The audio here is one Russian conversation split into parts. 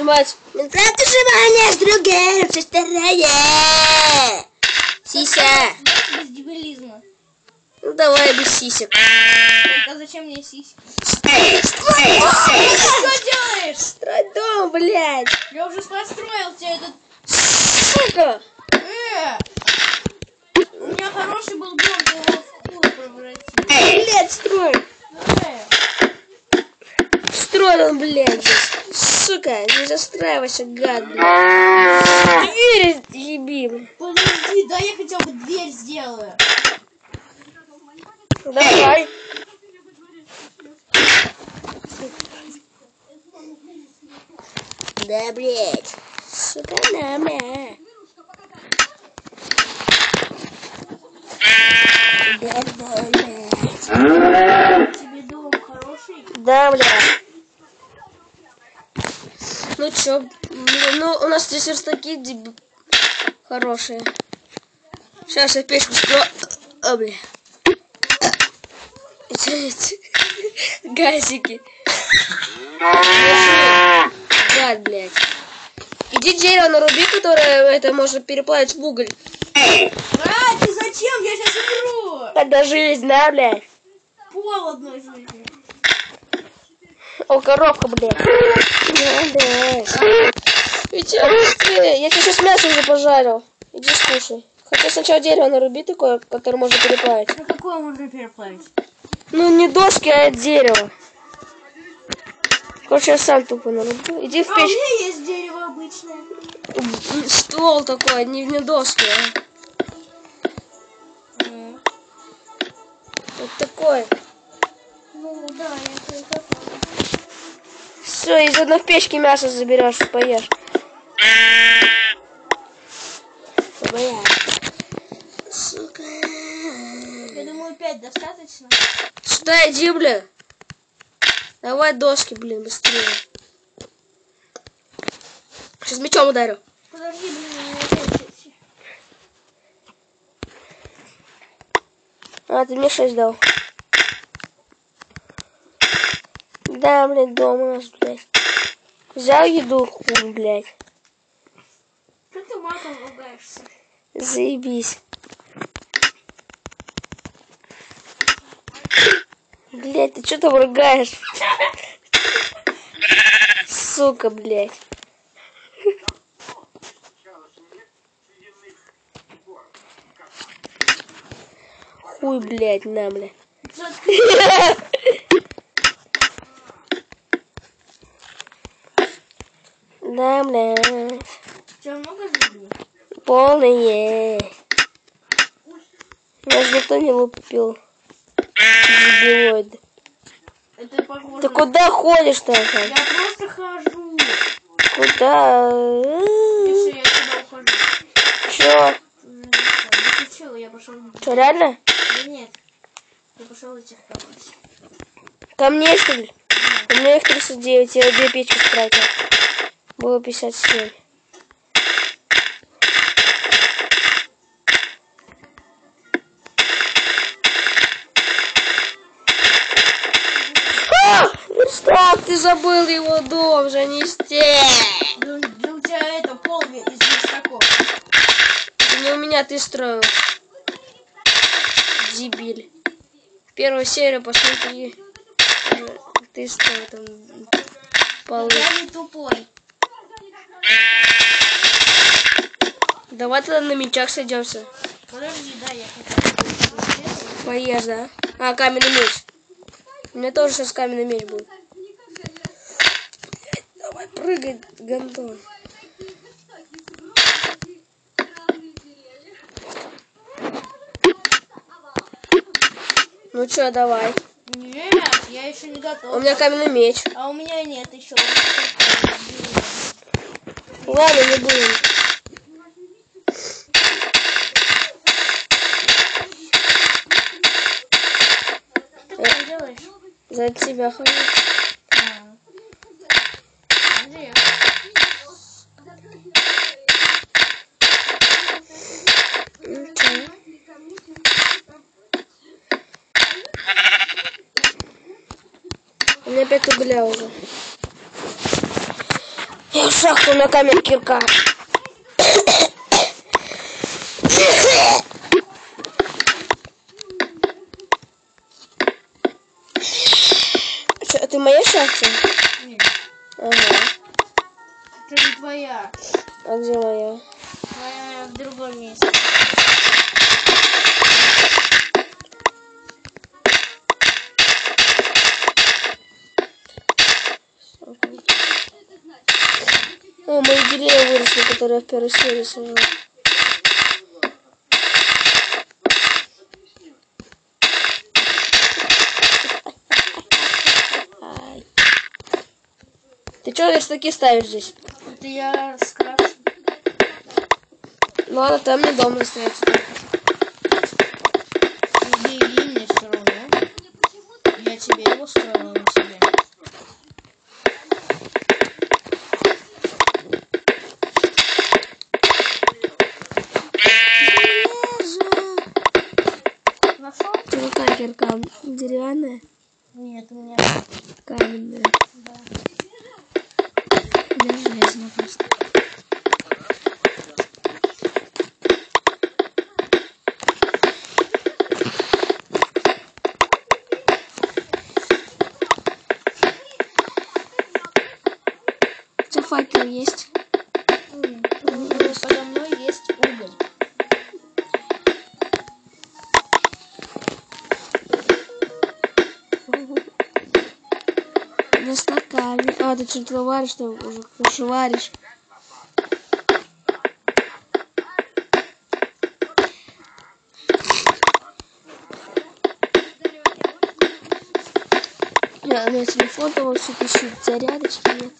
снимать. Минкрафт выживание с другим со стороны. Сися. Без дебилизма. Ну давай без сисек. А зачем мне сиськи? Что делаешь? Строй дом, блядь. Я уже построил тебе этот... Сука. У меня хороший был дом, ты его в хуй превратил. Блядь, строй. Строй он, блядь, здесь. Сука, не застраивайся, гад, блядь. Дверь еби. Подожди, да я хотя бы дверь сделаю. Давай. Да, блядь. Сука, на, бля. Да, блядь. Тебе дом хороший? Да, блядь. Ну чё, блин, ну у нас здесь верстаки хорошие. Сейчас я печку строю. О, бля. Газики. Гад, блядь. Иди дерево наруби, которое это можно переплавить в уголь. А, ты зачем? Я сейчас умру. Это жизнь, да, блядь? Пол одной жизни. О, коробка, блядь. Иди быстрее. Я тебе сейчас мясо уже пожарил. Иди скушай. Хотя сначала дерево наруби такое, которое можно переплавить. Ну какое можно переплавить? Ну не доски, а дерево. Короче, я сам тупо нарублю. Иди в печь. А у меня есть дерево обычное. Ствол такой, не доски, а. Вот такой. Ну да, я это такое. Все, из одной печки мясо заберешь, поешь. Бля. Сука. Я думаю, 5 достаточно. Сюда иди, бля. Давай доски, блин, быстрее. Сейчас мечом ударю. Подожди, блин, у меня опять эти. А, ты мне 6 дал. Да, блядь, дома у нас, блядь. Взял еду, хуй, блядь. Что ты матом ругаешься? Заебись. Блядь, ты что там ругаешь? Сука, блядь. Хуй, блядь, на, блядь. Да, блядь. Тебя много жизней? Полные. Нас никто не лупил. Дебилоид. Это похоже. Ты куда ходишь-то? Я просто хожу. Куда? Пиши, я сюда ухожу. Чё? Ты чё, я пошел. Чё, реально? Да нет. Я пошел этих копать. Ко мне, что ли? У меня их 39, я 2 печки стратил. Было 57. Верстак, ты забыл его дом занести. Да у тебя это пол из верстаков. Это не у меня ты строил. Дебиль. Первая серия, посмотри. Ты строил там полы. Я не тупой. Давай тогда на мечах сойдемся. Подожди, да, я хотел. Поешь, да? А, каменный меч. У меня тоже сейчас каменный меч будет. Давай, прыгай, гандон. Ну чё, давай. Нет, я еще не готов. У меня каменный меч. А у меня нет еще. Ладно, не будем. Что ты делаешь? За тебя хожу. Где? У меня 5 угля уже. Я в шахту на камень кирка. Что, ты моя шахта? Нет, Ага. это не твоя. А где моя? Твоя в другом месте. О, мои деревья выросли, которые я в первой серии сажал. Ай. Ты что верстаки ставишь здесь? Это я раскрашу. Ну ладно, там мне дом остается. Убери мне все равно. Я тебе его строила на себе. Нашел? Какая кирка? Деревянная? Нет, у меня. Каменная. Да. Да, железная просто. У тебя факел есть? Подо мной есть уголь. На стакане. А, ты что-то варишь, что уже кушай, варишь. Я на телефон того все пищит, зарядочки нет.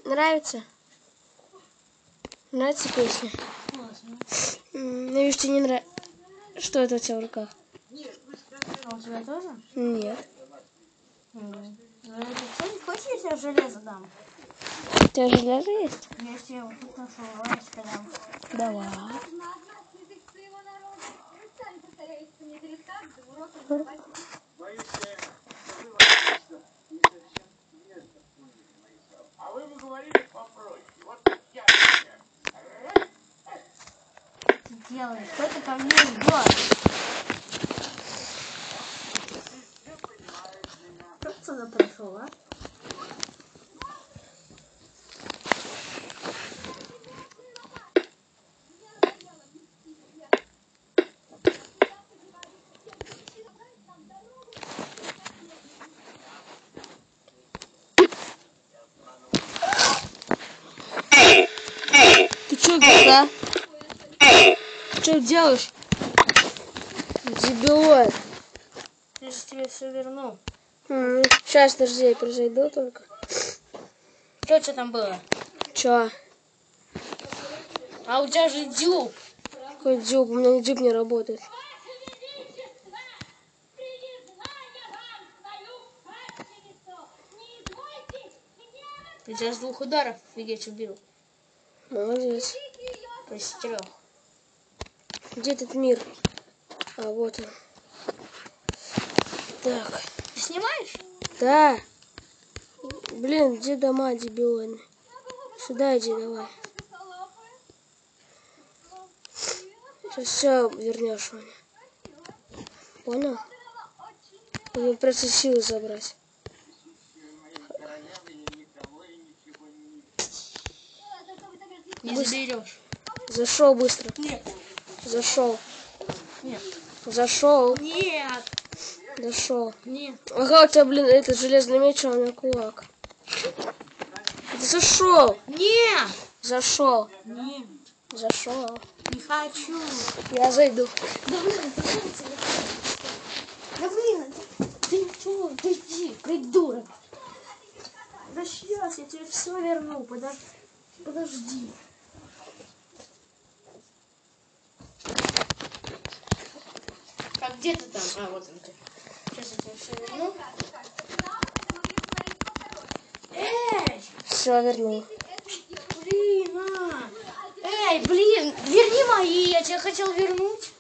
Нравится? Нравится песня? Надеюсь, тебе не нравится. Что это у тебя в руках? А у тебя тоже? Нет. Хочешь, я тебе железо дам? У тебя железо есть? Я тебе вот тут нашел, лавочка дам. Давай. Ты делаешь? Что ты ко мне идешь? Как ты сюда пришел, а? Ты что, да? Что делаешь? Дебилоид. Я же тебе все вернул. Сейчас, подожди, я произойду только. Что там было? Чё? А у тебя же дюб. Какой дюб? У меня дюб не работает. Ты тебя с 2 ударов офигеть убил. Молодец. То есть с 3. Где этот мир? А, вот он. Так. Ты снимаешь? Да. Блин, где дома дебилы? Сюда иди, давай. Сейчас все вернешь, Ваня. Понял? Мне придется силы забрать. Не заберешь. Зашел быстро. Нет. Зашел. Нет. Зашел. Нет. Зашел. Нет. Ага, у тебя, блин, этот железный меч, а у меня кулак. Ты зашел. Нет. Зашел. Нет. Зашел. Не хочу. Я зайду. Да блин, ты что? Ты иди, придурок. Да сейчас я тебе все верну. Подожди. А где ты там? А, вот он ты. Сейчас я тебе все верну. Эй! Все, вернул. Блин, а! Эй, блин, верни мои, я тебе хотел вернуть.